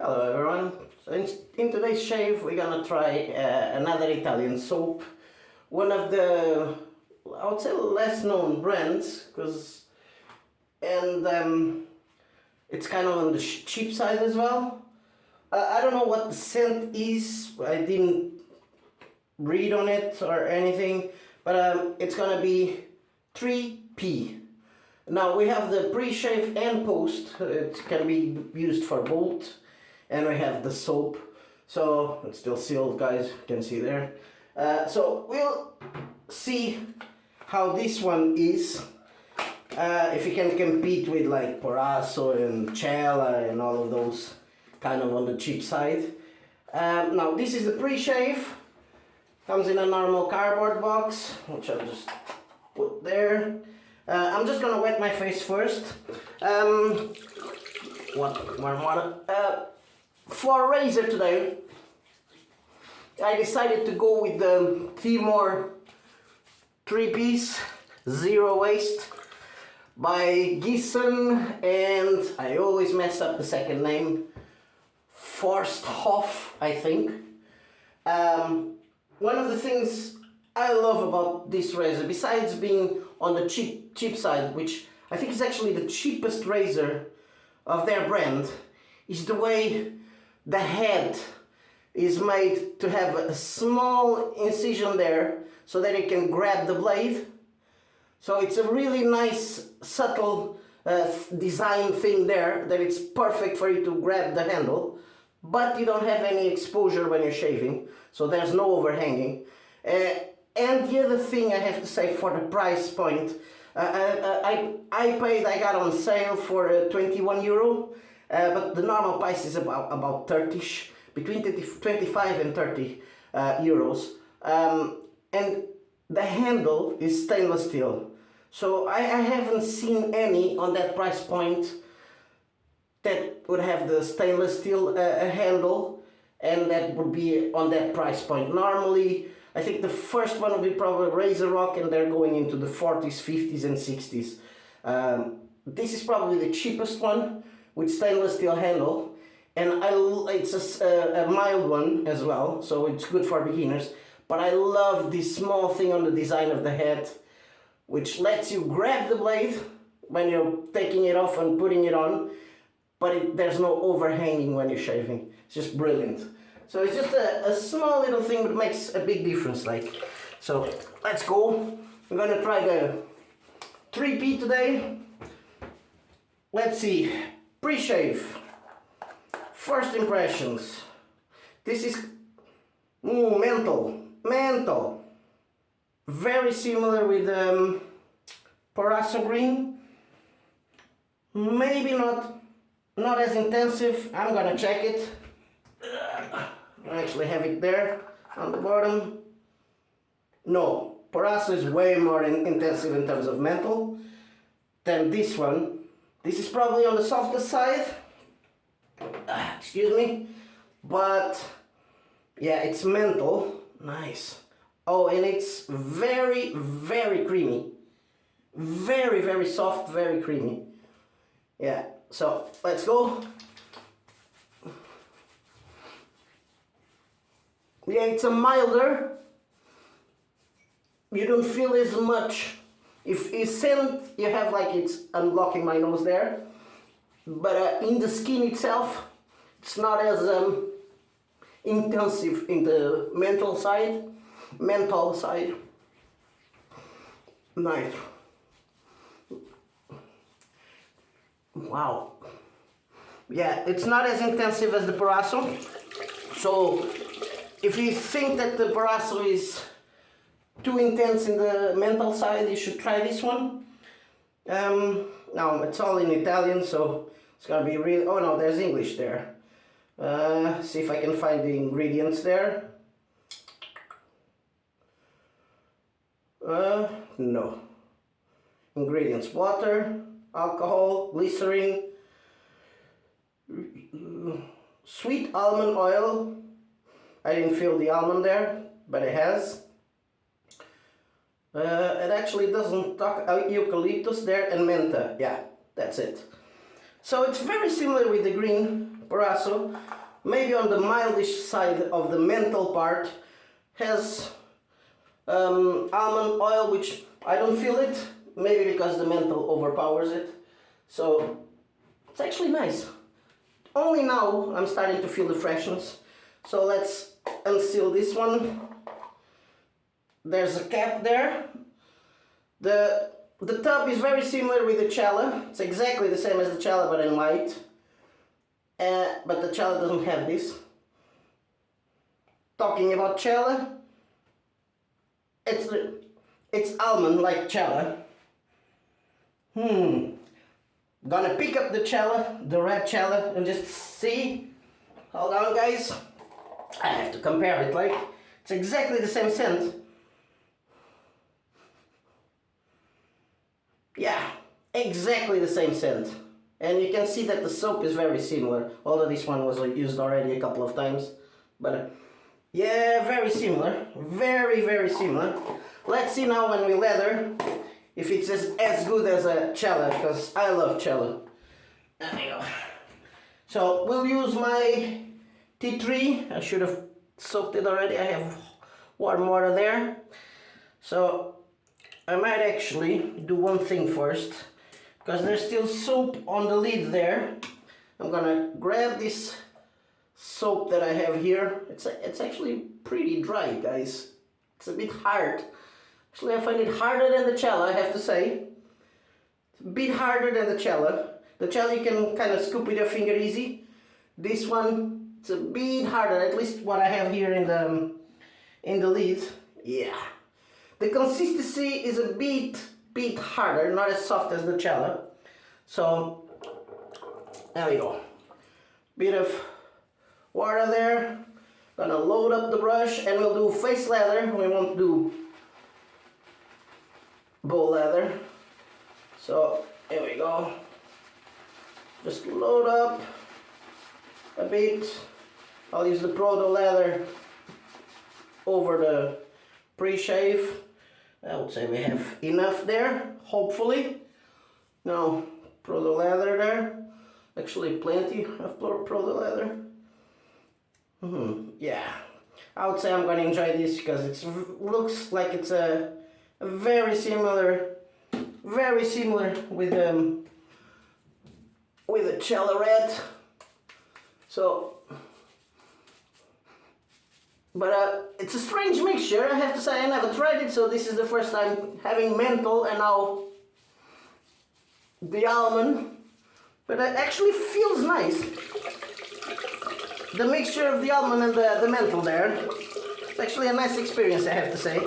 Hello everyone. So in today's shave we're gonna try another Italian soap. One of the, I would say, less known brands, it's kind of on the cheap side as well. I don't know what the scent is. I didn't read on it or anything, but it's gonna be 3P. Now we have the pre-shave and post. It can be used for both. And we have the soap, so it's still sealed, guys, you can see there. So we'll see how this one is, if you can compete with like Porasso and Cella and all of those kind of on the cheap side. Now this is the pre-shave, comes in a normal cardboard box, which I'll just put there. I'm just gonna wet my face first. Warm water. For razor today, I decided to go with the Timor 3-piece zero waste by Giesen, and I always mess up the second name, Forsthoff, I think. One of the things I love about this razor, besides being on the cheap side, which I think is actually the cheapest razor of their brand, is the way the head is made to have a small incision there so that it can grab the blade. So it's a really nice subtle design thing there, that it's perfect for you to grab the handle, but you don't have any exposure when you're shaving, so there's no overhanging. And the other thing I have to say, for the price point, I got on sale for €21, but the normal price is about 30ish, between 25 and 30 euros. And the handle is stainless steel, so I haven't seen any on that price point that would have the stainless steel handle, and that would be on that price point. Normally I think the first one would be probably Razor Rock, and they're going into the 40s, 50s and 60s. This is probably the cheapest one with stainless steel handle, and it's a mild one as well, so it's good for beginners. But I love this small thing on the design of the head, which lets you grab the blade when you're taking it off and putting it on, but there's no overhanging when you're shaving. It's just brilliant. So it's just a small little thing that makes a big difference. So let's go. We're gonna try the 3P today. Let's see. Pre-shave. First impressions. This is menthol. Very similar with Porasso green. Maybe not as intensive. I'm gonna check it. I actually have it there on the bottom. No, Porasso is way more intensive in terms of menthol than this one. This is probably on the softer side. Excuse me. But yeah, it's menthol. Nice. Oh, and it's very, very creamy. Very, very soft, very creamy. Yeah, so let's go. Yeah, it's a milder. You don't feel as much. If you scent, you have it's unblocking my nose there. But in the skin itself, it's not as intensive in the menthol side. Nice. Wow. Yeah, it's not as intensive as the Porasso. So if you think that the Porasso is too intense in the menthol side, you should try this one. Now it's all in Italian, so it's gonna be really. Oh no, there's English there. See if I can find the ingredients there. No. Ingredients: water, alcohol, glycerin, sweet almond oil. I didn't feel the almond there, but it has. It actually doesn't talk eucalyptus there, and mentha. Yeah, that's it. So it's very similar with the green Brasso, maybe on the mildish side of the menthol part, has almond oil, which I don't feel it, maybe because the menthol overpowers it. So it's actually nice. Only now I'm starting to feel the freshness. So let's unseal this one. There's a cap there. The tub is very similar with the Cella. It's exactly the same as the Cella, but in white. But the Cella doesn't have this. Talking about Cella, it's almond like Cella. Gonna pick up the Cella, the red Cella, and just see. Hold on, guys. I have to compare it. Like, it's exactly the same scent. Yeah, exactly the same scent. And you can see that the soap is very similar, although this one was used already a couple of times. But yeah, very similar. Very, very similar. Let's see now when we leather if it's as good as a Cella, because I love Cella. There we go. So we'll use my T3. I should have soaked it already. I have warm water there. So I might actually do one thing first, because there's still soap on the lid there. I'm gonna grab this soap that I have here. It's actually pretty dry, guys. It's a bit hard. Actually, I find it harder than the Cella, I have to say. It's a bit harder than the Cella. The Cella you can kind of scoop with your finger easy. This one, it's a bit harder, at least what I have here in the lid. Yeah. The consistency is a bit harder, not as soft as the Cella. So, there we go. Bit of water there. Gonna load up the brush and we'll do face leather. We won't do bowl leather. So, here we go. Just load up a bit. I'll use the Proto leather over the pre-shave. I would say we have enough there, hopefully. Now, Proto leather there. Actually, plenty of Proto leather. Yeah, I would say I'm going to enjoy this because it looks like it's a very similar with the Cella red. So. But it's a strange mixture, I have to say. I never tried it, so this is the first time having menthol and now the almond. But it actually feels nice. The mixture of the almond and the menthol there. It's actually a nice experience, I have to say.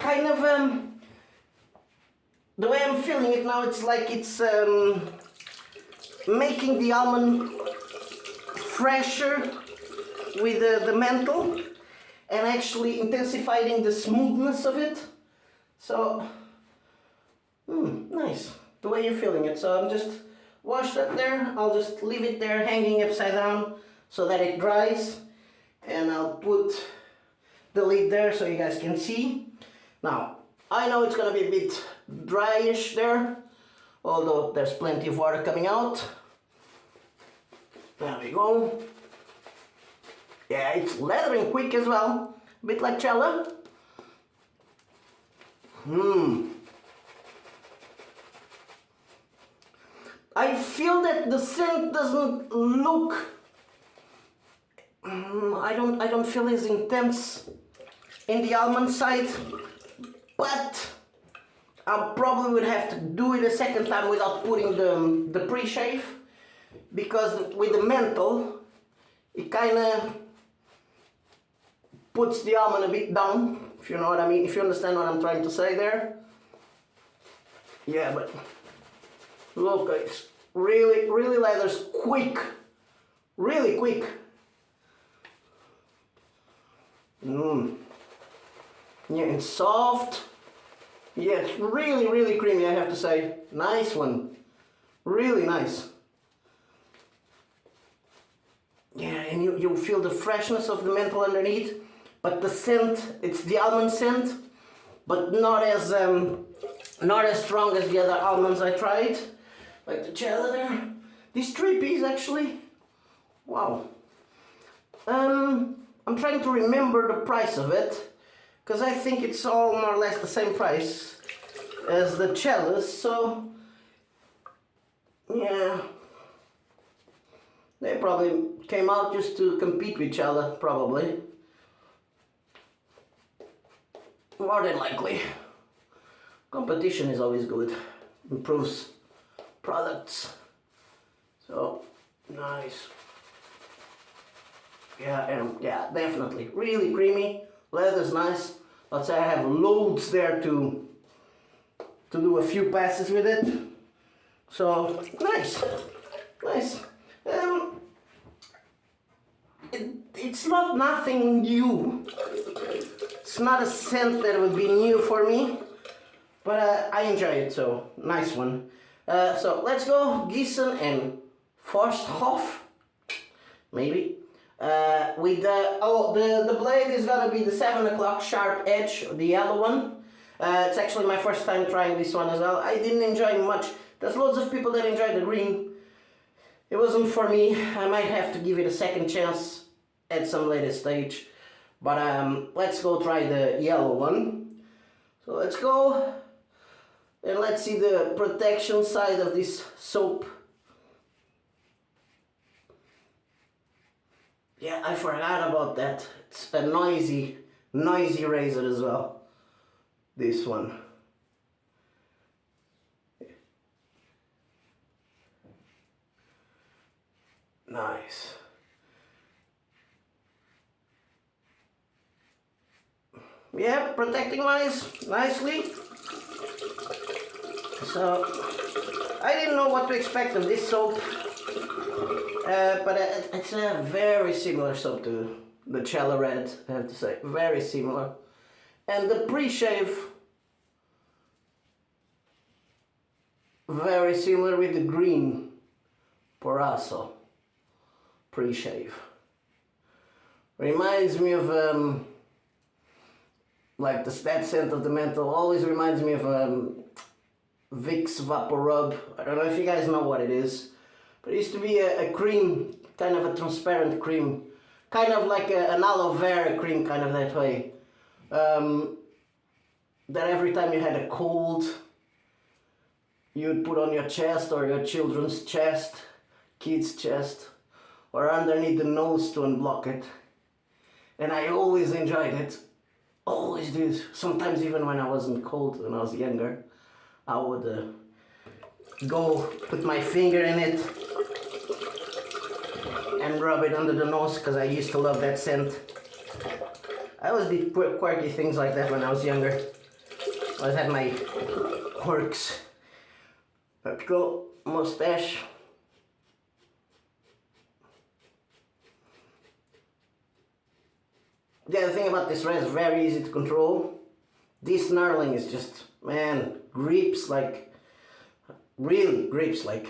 Kind of, the way I'm feeling it now, it's like it's making the almond fresher with the menthol and actually intensifying the smoothness of it. So, nice, the way you're feeling it. So I'm just wash that there. I'll just leave it there hanging upside down so that it dries, and I'll put the lid there so you guys can see. Now, I know it's gonna be a bit dryish there, although there's plenty of water coming out. There we go. Yeah, it's leathering quick as well, a bit like Cella. I feel that the scent doesn't look. I don't feel as intense in the almond side, but I probably would have to do it a second time without putting the pre-shave, because with the menthol, it kind of puts the almond a bit down, if you know what I mean, if you understand what I'm trying to say there. Yeah, but look, guys, really leather's quick, really quick. Yeah, and soft. Yeah, it's really creamy, I have to say. Nice one, really nice. Yeah, and you feel the freshness of the menthol underneath. But the scent, it's the almond scent, but not as strong as the other almonds I tried, like the Cella there. This 3-piece actually, wow. I'm trying to remember the price of it, because I think it's all more or less the same price as the chalice, so yeah. They probably came out just to compete with each other, probably. More than likely. Competition is always good. Improves products. So, nice. Yeah, definitely. Really creamy. Leather's nice. Let's say I have loads there to do a few passes with it. So, nice. Nice. It's not nothing new. It's not a scent that would be new for me, but I enjoy it, so nice one. So let's go Giesen and Forsthoff, maybe. With the blade is gonna be the 7 o'clock sharp edge, the yellow one. It's actually my first time trying this one as well. I didn't enjoy much. There's loads of people that enjoy the green. It wasn't for me. I might have to give it a second chance at some later stage. But let's go try the yellow one. So let's go and let's see the protection side of this soap. Yeah, I forgot about that. It's a noisy razor as well. This one. Nice. Yeah, protecting wise, nicely. So, I didn't know what to expect of this soap. But it's a very similar soap to the Cello Red, I have to say. Very similar. And the pre-shave, very similar with the green Poraso pre-shave. Reminds me of like that scent of the menthol always reminds me of Vicks Vapor Rub. I don't know if you guys know what it is, but it used to be a cream, kind of a transparent cream, kind of like an aloe vera cream, kind of that way. That every time you had a cold, you'd put on your chest or your children's chest, kids' chest, or underneath the nose to unblock it. And I always enjoyed it. Always did. Sometimes even when I wasn't cold, when I was younger, I would go put my finger in it and rub it under the nose, because I used to love that scent. I always did quirky things like that when I was younger. I always had my quirks. Vertical mustache. The other thing about this red is very easy to control. This knurling is just, man, grips like, really grips like.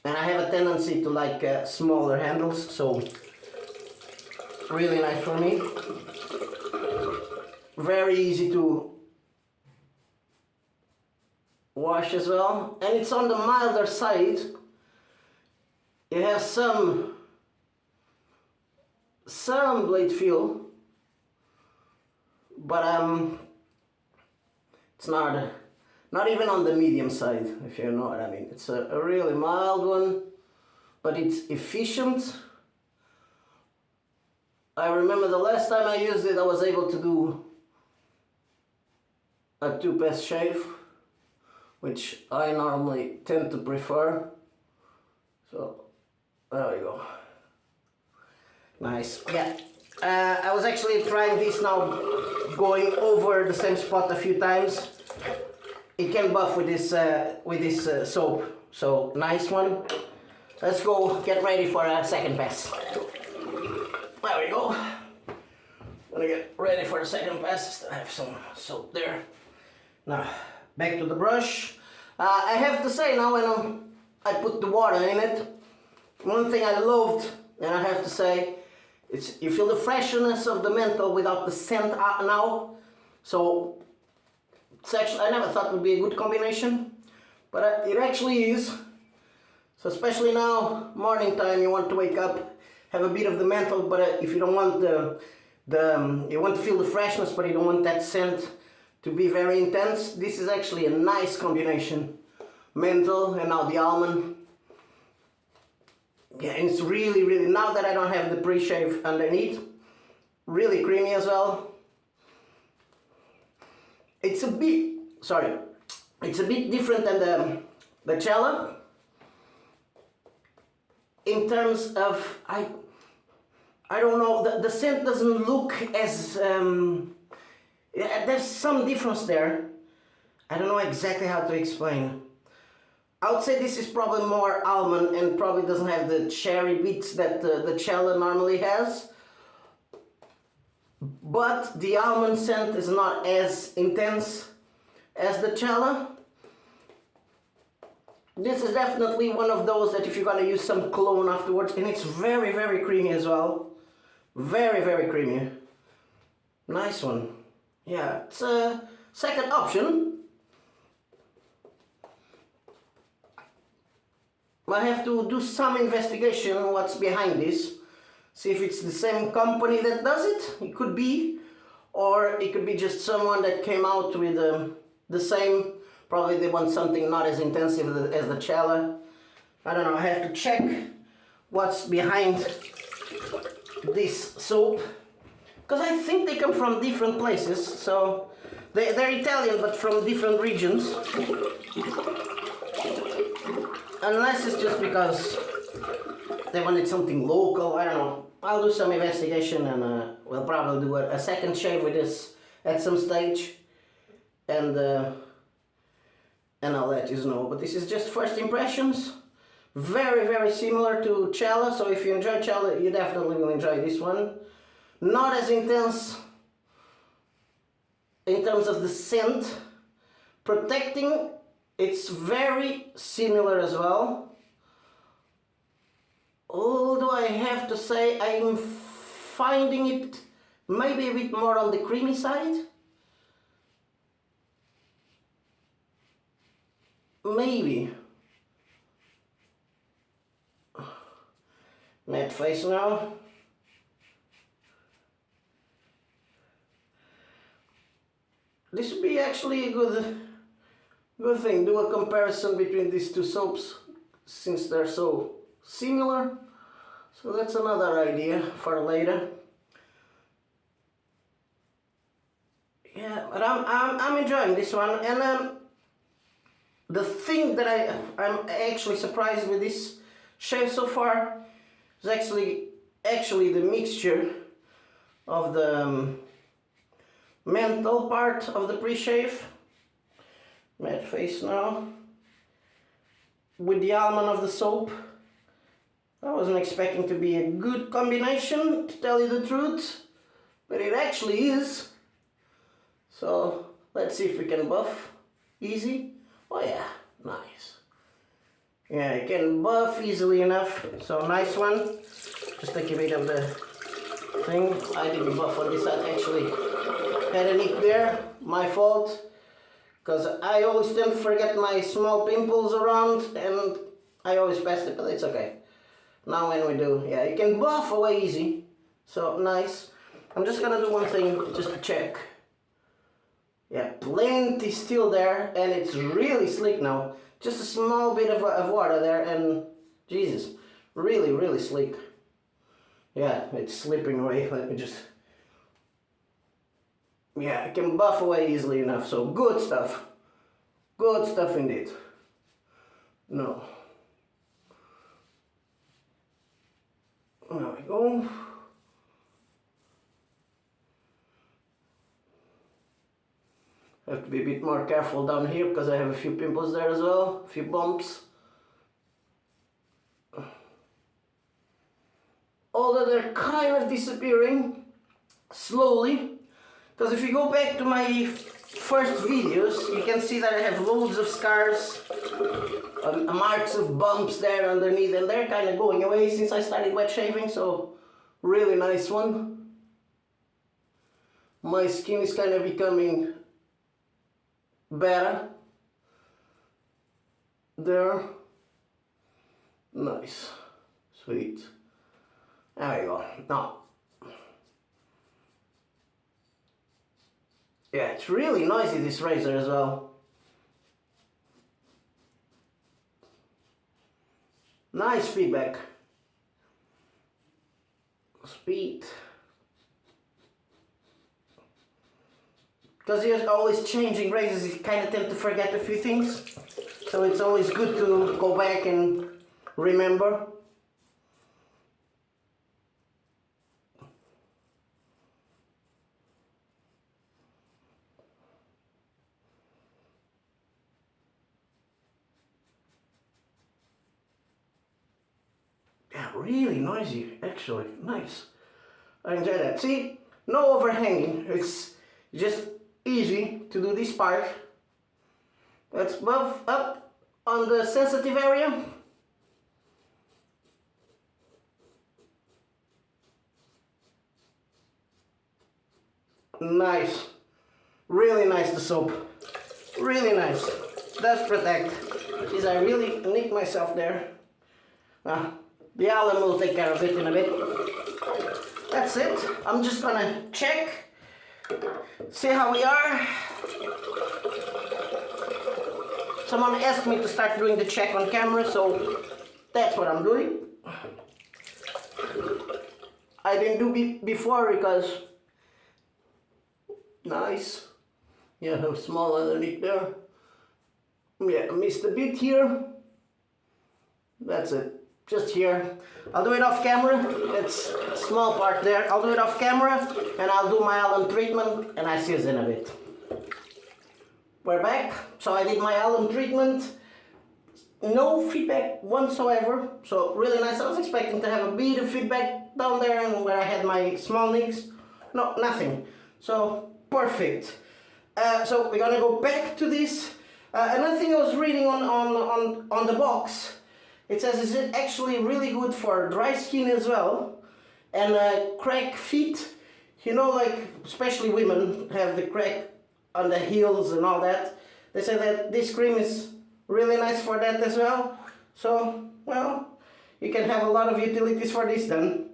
And I have a tendency to like smaller handles, so really nice for me. Very easy to wash as well, and it's on the milder side. You have some blade feel, but it's not even on the medium side, if you know what I mean. It's a really mild one, but it's efficient. I remember the last time I used it, I was able to do a 2-pass shave, which I normally tend to prefer. So there we go. Nice. Yeah. I was actually trying this now, going over the same spot a few times. It can buff with this soap. So nice one. Let's go get ready for a second pass. There we go. Gonna get ready for the second pass. I have some soap there. Now back to the brush. I have to say now when I put the water in it, one thing I loved, and I have to say, it's you feel the freshness of the menthol without the scent now. So It's actually, I never thought it would be a good combination, but it actually is. So especially now, morning time, you want to wake up, have a bit of the menthol, but if you don't want you want to feel the freshness, but you don't want that scent to be very intense, this is actually a nice combination. Menthol and now the almond. Yeah, and it's really, really, now that I don't have the pre-shave underneath, really creamy as well. It's a bit, it's a bit different than the Cella. In terms of, I don't know, the scent doesn't look as, there's some difference there. I don't know exactly how to explain. I would say this is probably more almond and probably doesn't have the cherry bits that the Cella normally has. But the almond scent is not as intense as the Cella. This is definitely one of those that if you're gonna use some cologne afterwards, and it's very, very creamy as well. Very, very creamy. Nice one. Yeah, it's a second option. I have to do some investigation on what's behind this. See if it's the same company that does it. It could be. Or it could be just someone that came out with the same. Probably they want something not as intensive as the Cella. I don't know, I have to check what's behind this soap. Because I think they come from different places. So they're Italian but from different regions. Unless it's just because they wanted something local, I don't know. I'll do some investigation and we'll probably do a second shave with this at some stage. And I'll let you know. But this is just first impressions. Very, very similar to Cella. So if you enjoy Cella, you definitely will enjoy this one. Not as intense in terms of the scent. Protecting, it's very similar as well. Although I have to say I'm finding it maybe a bit more on the creamy side. Maybe. Matte face now. This would be actually a good thing. Do a comparison between these two soaps since they're so similar. So that's another idea for later. Yeah, but I'm enjoying this one, and the thing that I'm actually surprised with this shave so far is actually the mixture of the menthol part of the pre-shave. Matte face now. With the almond of the soap. I wasn't expecting to be a good combination, to tell you the truth, but it actually is. So let's see if we can buff. Easy. Oh yeah, nice. Yeah, I can buff easily enough. So nice one. Just take a bit of the thing. I didn't buff on this side, actually had a nick there. My fault. Because I always tend to forget my small pimples around and I always pass it, but it's okay. Now when we do, yeah, you can buff away easy. So nice. I'm just gonna do one thing just to check. Yeah, plenty still there and it's really slick now. Just a small bit of water there and Jesus, really, really slick. Yeah, it's slipping away. Let me just... Yeah, I can buff away easily enough, so good stuff. Good stuff indeed. No. There we go. Have to be a bit more careful down here because I have a few pimples there as well, a few bumps. Although they're kind of disappearing slowly. Because if you go back to my first videos, you can see that I have loads of scars, marks of bumps there underneath, and they're kind of going away since I started wet shaving, so really nice one. My skin is kind of becoming better. There. Nice. Sweet. There you go. Now. Yeah, it's really noisy, this razor as well. Nice feedback. Speed. Because you're always changing razors, you kind of tend to forget a few things. So it's always good to go back and remember. Yeah, really noisy, actually. Nice. I enjoy that. See, no overhanging. It's just easy to do this part. Let's move up on the sensitive area. Nice. Really nice, the soap. Really nice. Does protect. Geez, I really nicked myself there. The alum will take care of it in a bit. That's it. I'm just gonna check. See how we are. Someone asked me to start doing the check on camera, so that's what I'm doing. I didn't do before because... Nice. Yeah, I'm small underneath there. Yeah, I missed a bit here. That's it. Just here. I'll do it off camera. It's a small part there. I'll do it off camera and I'll do my alum treatment and I see you in a bit. We're back. So I did my alum treatment. No feedback whatsoever. So really nice. I was expecting to have a bit of feedback down there and where I had my small nicks. No, nothing. So perfect. So we're gonna go back to this. Another thing I was reading on the box. It says it's actually really good for dry skin as well, and crack feet. You know, like especially women have the crack on the heels and all that. They say that this cream is really nice for that as well. So, well, you can have a lot of utilities for this then.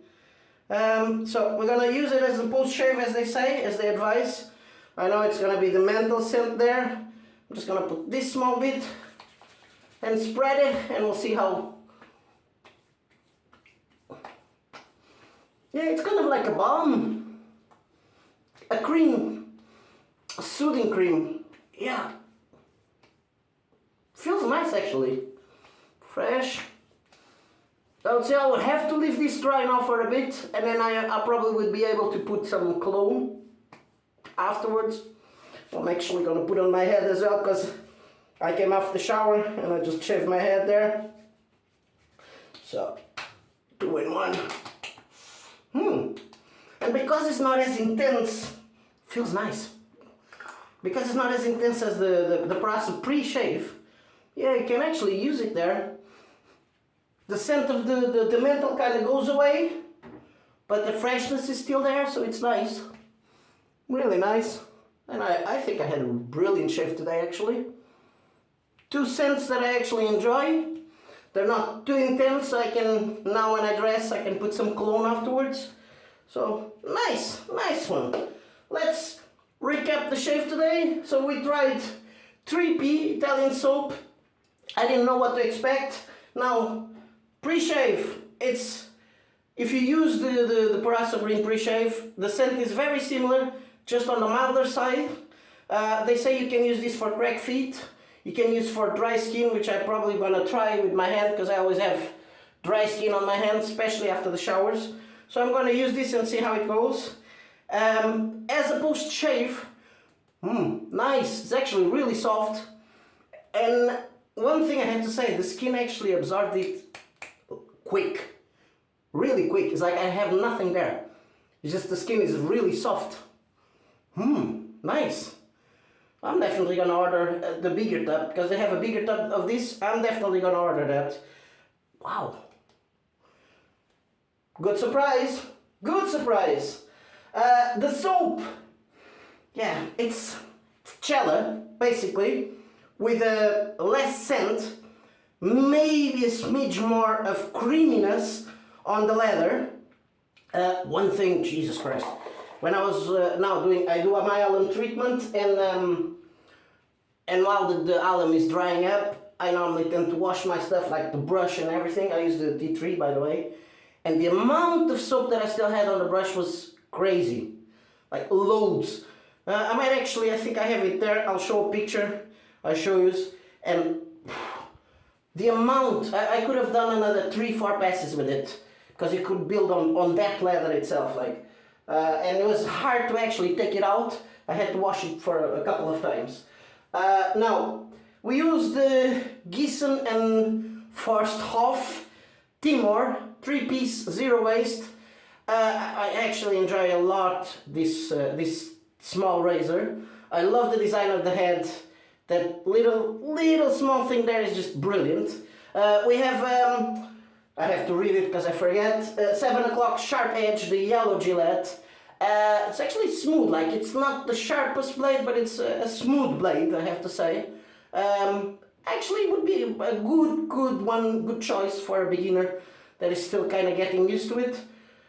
So we're gonna use it as a post-shave, as they say, as they advise. I know it's gonna be the menthol scent there. I'm just gonna put this small bit and spread it, and we'll see how. Yeah, it's kind of like a balm, a cream, a soothing cream. Yeah, feels nice actually, fresh. I would say I would have to leave this dry now for a bit, and then I probably would be able to put some cologne afterwards. I'm actually gonna put on my head as well, because I came off the shower and I just shaved my head there. So, 2 in 1. And because it's not as intense, feels nice. Because it's not as intense as the process pre-shave, yeah, you can actually use it there. The scent of the menthol kind of goes away, but the freshness is still there, so it's nice. Really nice. And I think I had a brilliant shave today actually. 2 scents that I actually enjoy. They're not too intense, so I can, now when I dress, I can put some cologne afterwards. So, nice one. Let's recap the shave today. So we tried 3P Italian soap. I didn't know what to expect. Now, pre-shave, it's, if you use the Paraso Green pre-shave, the scent is very similar, just on the milder side. They say you can use this for cracked feet. You can use for dry skin, which I'm probably gonna try with my hand, because I always have dry skin on my hands, especially after the showers. So I'm gonna use this and see how it goes. As a post-shave, nice, it's actually really soft. And one thing I have to say, the skin actually absorbed it quick, really quick. It's like I have nothing there. It's just the skin is really soft. Nice. I'm definitely gonna order the bigger tub, because they have a bigger tub of this. I'm definitely gonna order that. Wow. Good surprise. Good surprise. The soap. Yeah, it's Cella. basically with a less scent, maybe a smidge more of creaminess on the leather. One thing, Jesus Christ, when I was I do my alum treatment, and while the alum is drying up, I normally tend to wash my stuff, like the brush and everything. I use the T3, by the way, and the amount of soap that I still had on the brush was crazy, like loads. I might actually, I think I have it there, I'll show a picture, I'll show you, and the amount, I could have done another 3-4 passes with it, because it could build on that leather itself, like, and it was hard to actually take it out. I had to wash it for a couple of times. Now, we used the Giesen Forsthoff Timor 3-piece zero waste. I actually enjoy a lot this small razor. I love the design of the head. That little small thing there is just brilliant. We have, I have to read it because I forget, 7 o'clock sharp edge, the yellow Gillette. It's actually smooth, like it's not the sharpest blade, but it's a smooth blade, I have to say. Actually would be a good choice for a beginner that is still kind of getting used to it.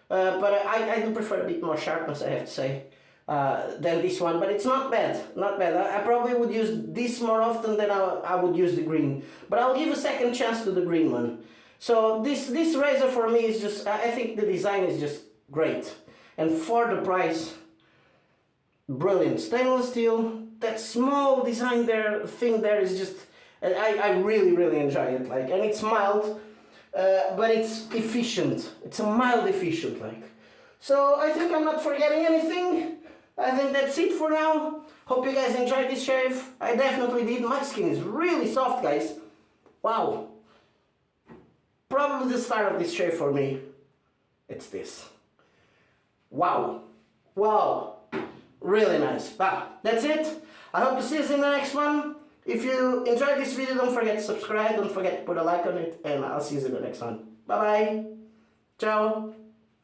But I do prefer a bit more sharpness, I have to say, than this one. But it's not bad, not bad. I probably would use this more often than I would use the green. But I'll give a second chance to the green one. So this razor for me is just, I think the design is just great. And for the price, brilliant. Stainless steel, that small design thing there is just, I really enjoy it. Like, and it's mild, but it's efficient. It's a mild efficient, like. So I think I'm not forgetting anything. I think that's it for now. Hope you guys enjoyed this shave. I definitely did. My skin is really soft, guys. Wow. Probably the start of this shave for me, it's this. Wow. Wow. Really nice. That's it. I hope to see you in the next one. If you enjoyed this video, don't forget to subscribe. Don't forget to put a like on it. And I'll see you in the next one. Bye-bye. Ciao.